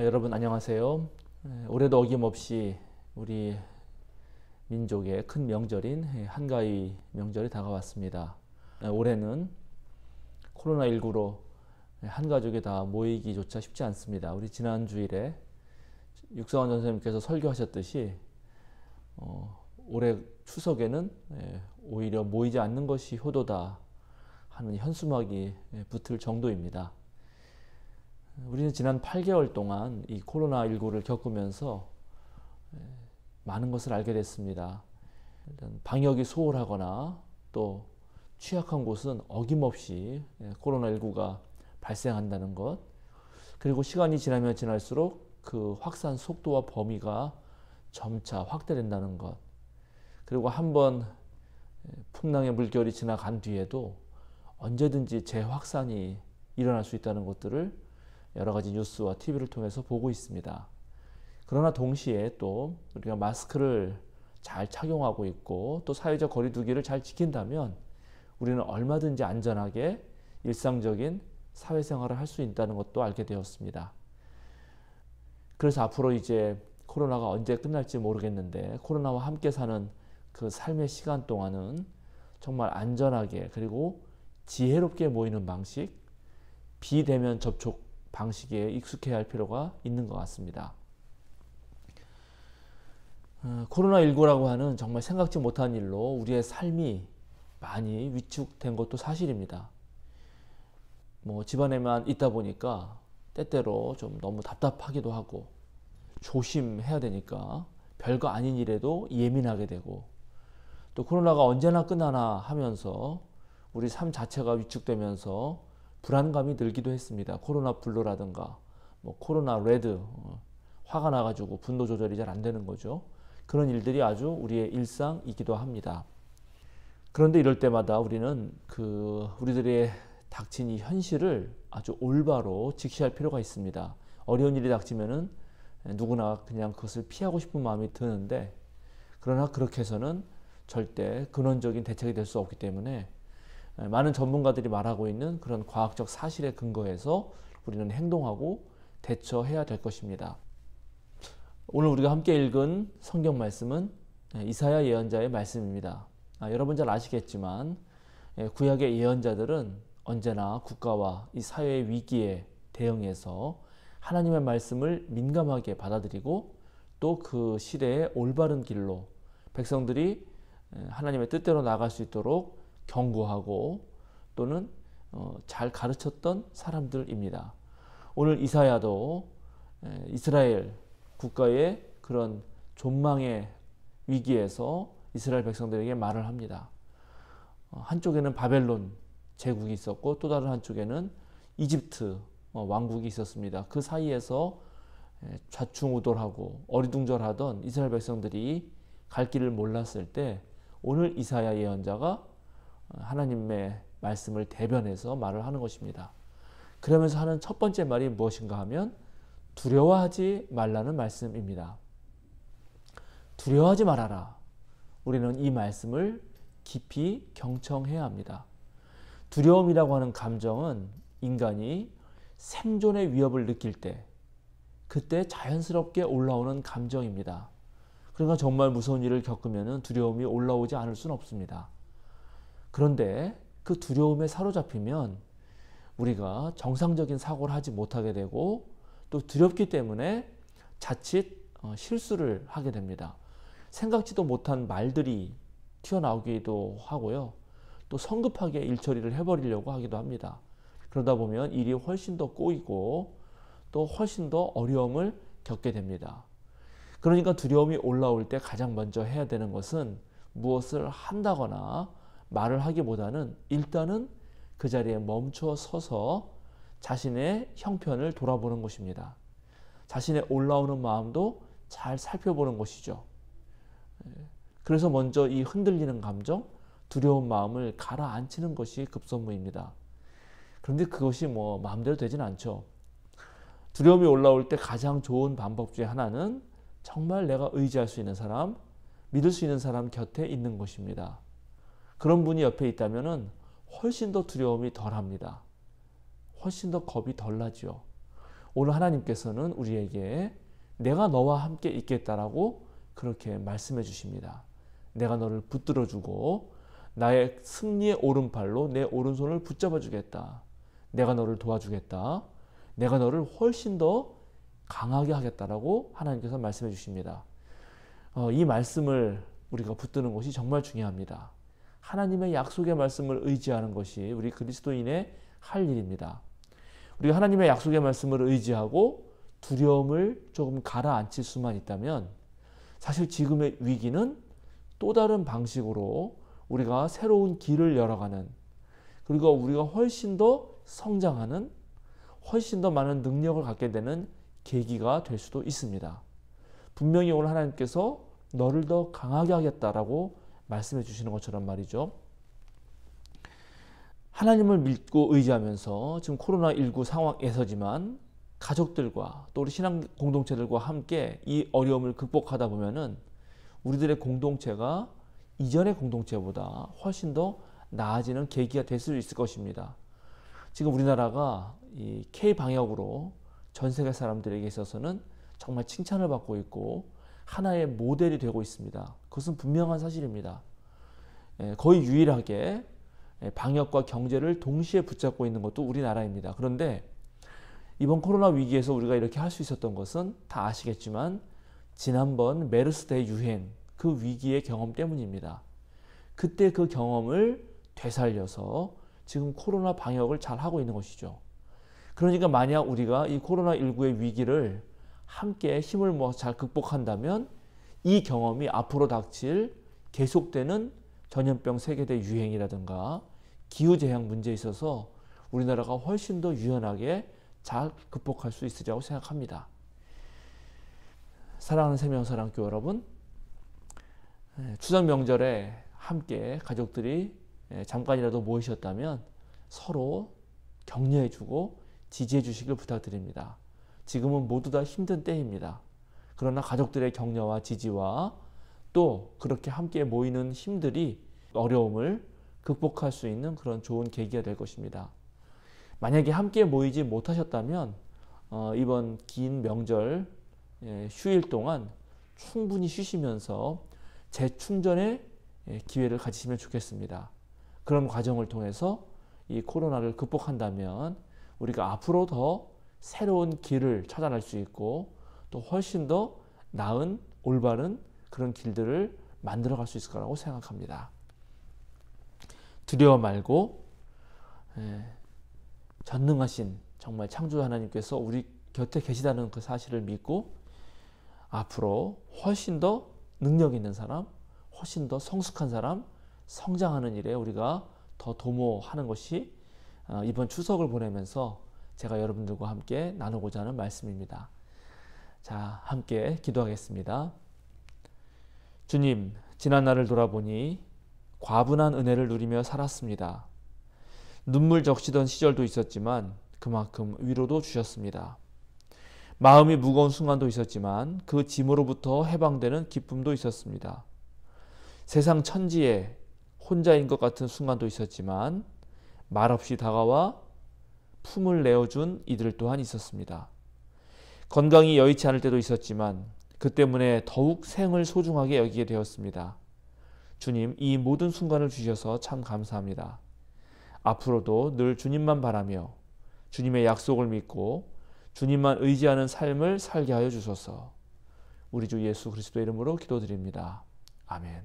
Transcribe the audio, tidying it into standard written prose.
여러분 안녕하세요. 올해도 어김없이 우리 민족의 큰 명절인 한가위 명절이 다가왔습니다. 올해는 코로나19로 한 가족이 다 모이기조차 쉽지 않습니다. 우리 지난 주일에 육성환 전사님께서 설교하셨듯이 올해 추석에는 오히려 모이지 않는 것이 효도다 하는 현수막이 붙을 정도입니다. 우리는 지난 8개월 동안 이 코로나19를 겪으면서 많은 것을 알게 됐습니다. 일단 방역이 소홀하거나 또 취약한 곳은 어김없이 코로나19가 발생한다는 것, 그리고 시간이 지나면 지날수록 그 확산 속도와 범위가 점차 확대된다는 것, 그리고 한번 풍랑의 물결이 지나간 뒤에도 언제든지 재확산이 일어날 수 있다는 것들을 여러 가지 뉴스와 TV를 통해서 보고 있습니다. 그러나 동시에 또 우리가 마스크를 잘 착용하고 있고 또 사회적 거리 두기를 잘 지킨다면 우리는 얼마든지 안전하게 일상적인 사회생활을 할 수 있다는 것도 알게 되었습니다. 그래서 앞으로 이제 코로나가 언제 끝날지 모르겠는데 코로나와 함께 사는 그 삶의 시간 동안은 정말 안전하게 그리고 지혜롭게 모이는 방식, 비대면 접촉 방식에 익숙해야 할 필요가 있는 것 같습니다. 코로나19라고 하는 정말 생각지 못한 일로 우리의 삶이 많이 위축된 것도 사실입니다. 집안에만 있다 보니까 때때로 좀 너무 답답하기도 하고 조심해야 되니까 별거 아닌 일에도 예민하게 되고 또 코로나가 언제나 끝나나 하면서 우리 삶 자체가 위축되면서 불안감이 늘기도 했습니다. 코로나 블루라든가 코로나 레드, 화가 나가지고 분노 조절이 잘 안 되는 거죠. 그런 일들이 아주 우리의 일상이기도 합니다. 그런데 이럴 때마다 우리는 우리들의 닥친 이 현실을 아주 올바로 직시할 필요가 있습니다. 어려운 일이 닥치면은 누구나 그냥 그것을 피하고 싶은 마음이 드는데, 그러나 그렇게 해서는 절대 근원적인 대책이 될 수 없기 때문에 많은 전문가들이 말하고 있는 그런 과학적 사실에 근거해서 우리는 행동하고 대처해야 될 것입니다. 오늘 우리가 함께 읽은 성경 말씀은 이사야 예언자의 말씀입니다. 여러분 잘 아시겠지만 구약의 예언자들은 언제나 국가와 이 사회의 위기에 대응해서 하나님의 말씀을 민감하게 받아들이고 또 그 시대의 올바른 길로 백성들이 하나님의 뜻대로 나아갈 수 있도록 경고하고 또는 잘 가르쳤던 사람들입니다. 오늘 이사야도 이스라엘 국가의 그런 존망의 위기에서 이스라엘 백성들에게 말을 합니다. 한쪽에는 바벨론 제국이 있었고 또 다른 한쪽에는 이집트 왕국이 있었습니다. 그 사이에서 좌충우돌하고 어리둥절하던 이스라엘 백성들이 갈 길을 몰랐을 때 오늘 이사야 예언자가 하나님의 말씀을 대변해서 말을 하는 것입니다. 그러면서 하는 첫 번째 말이 무엇인가 하면 두려워하지 말라는 말씀입니다. 두려워하지 말아라. 우리는 이 말씀을 깊이 경청해야 합니다. 두려움이라고 하는 감정은 인간이 생존의 위협을 느낄 때 그때 자연스럽게 올라오는 감정입니다. 그러니까 정말 무서운 일을 겪으면 두려움이 올라오지 않을 수는 없습니다. 그런데 그 두려움에 사로잡히면 우리가 정상적인 사고를 하지 못하게 되고 또 두렵기 때문에 자칫 실수를 하게 됩니다. 생각지도 못한 말들이 튀어나오기도 하고요. 또 성급하게 일 처리를 해버리려고 하기도 합니다. 그러다 보면 일이 훨씬 더 꼬이고 또 훨씬 더 어려움을 겪게 됩니다. 그러니까 두려움이 올라올 때 가장 먼저 해야 되는 것은 무엇을 한다거나 말을 하기보다는 일단은 그 자리에 멈춰 서서 자신의 형편을 돌아보는 것입니다. 자신의 올라오는 마음도 잘 살펴보는 것이죠. 그래서 먼저 이 흔들리는 감정, 두려운 마음을 가라앉히는 것이 급선무입니다. 그런데 그것이 마음대로 되진 않죠. 두려움이 올라올 때 가장 좋은 방법 중에 하나는 정말 내가 의지할 수 있는 사람, 믿을 수 있는 사람 곁에 있는 것입니다. 그런 분이 옆에 있다면 훨씬 더 두려움이 덜합니다. 훨씬 더 겁이 덜 나죠. 오늘 하나님께서는 우리에게 내가 너와 함께 있겠다라고 그렇게 말씀해 주십니다. 내가 너를 붙들어 주고 나의 승리의 오른팔로 내 오른손을 붙잡아 주겠다. 내가 너를 도와주겠다. 내가 너를 훨씬 더 강하게 하겠다라고 하나님께서 말씀해 주십니다. 이 말씀을 우리가 붙드는 것이 정말 중요합니다. 하나님의 약속의 말씀을 의지하는 것이 우리 그리스도인의 할 일입니다. 우리가 하나님의 약속의 말씀을 의지하고 두려움을 조금 가라앉힐 수만 있다면 사실 지금의 위기는 또 다른 방식으로 우리가 새로운 길을 열어가는, 그리고 우리가 훨씬 더 성장하는, 훨씬 더 많은 능력을 갖게 되는 계기가 될 수도 있습니다. 분명히 오늘 하나님께서 너를 더 강하게 하겠다라고 말씀해 주시는 것처럼 말이죠. 하나님을 믿고 의지하면서 지금 코로나19 상황에서지만 가족들과 또 우리 신앙 공동체들과 함께 이 어려움을 극복하다 보면은 우리들의 공동체가 이전의 공동체보다 훨씬 더 나아지는 계기가 될 수 있을 것입니다. 지금 우리나라가 이 K-방역으로 전 세계 사람들에게 있어서는 정말 칭찬을 받고 있고 하나의 모델이 되고 있습니다. 그것은 분명한 사실입니다. 거의 유일하게 방역과 경제를 동시에 붙잡고 있는 것도 우리나라입니다. 그런데 이번 코로나 위기에서 우리가 이렇게 할 수 있었던 것은 다 아시겠지만 지난번 메르스 대유행 그 위기의 경험 때문입니다. 그때 그 경험을 되살려서 지금 코로나 방역을 잘 하고 있는 것이죠. 그러니까 만약 우리가 이 코로나19의 위기를 함께 힘을 모아서 잘 극복한다면 이 경험이 앞으로 닥칠 계속되는 전염병 세계대 유행이라든가 기후재해 문제에 있어서 우리나라가 훨씬 더 유연하게 잘 극복할 수 있으리라고 생각합니다. 사랑하는 생명사랑교회 여러분, 추석 명절에 함께 가족들이 잠깐이라도 모이셨다면 서로 격려해주고 지지해주시길 부탁드립니다. 지금은 모두 다 힘든 때입니다. 그러나 가족들의 격려와 지지와 또 그렇게 함께 모이는 힘들이 어려움을 극복할 수 있는 그런 좋은 계기가 될 것입니다. 만약에 함께 모이지 못하셨다면 이번 긴 명절 휴일 동안 충분히 쉬시면서 재충전의 기회를 가지시면 좋겠습니다. 그런 과정을 통해서 이 코로나를 극복한다면 우리가 앞으로 더 새로운 길을 찾아낼 수 있고 또 훨씬 더 나은 올바른 그런 길들을 만들어갈 수 있을 거라고 생각합니다. 두려워 말고 전능하신 정말 창조 하나님께서 우리 곁에 계시다는 그 사실을 믿고 앞으로 훨씬 더 능력 있는 사람, 훨씬 더 성숙한 사람, 성장하는 일에 우리가 더 도모하는 것이 이번 추석을 보내면서 제가 여러분들과 함께 나누고자 하는 말씀입니다. 자, 함께 기도하겠습니다. 주님, 지난 날을 돌아보니 과분한 은혜를 누리며 살았습니다. 눈물 적시던 시절도 있었지만 그만큼 위로도 주셨습니다. 마음이 무거운 순간도 있었지만 그 짐으로부터 해방되는 기쁨도 있었습니다. 세상 천지에 혼자인 것 같은 순간도 있었지만 말없이 다가와 품을 내어준 이들 또한 있었습니다. 건강이 여의치 않을 때도 있었지만 그 때문에 더욱 생을 소중하게 여기게 되었습니다. 주님, 이 모든 순간을 주셔서 참 감사합니다. 앞으로도 늘 주님만 바라며 주님의 약속을 믿고 주님만 의지하는 삶을 살게 하여 주소서. 우리 주 예수 그리스도의 이름으로 기도드립니다. 아멘.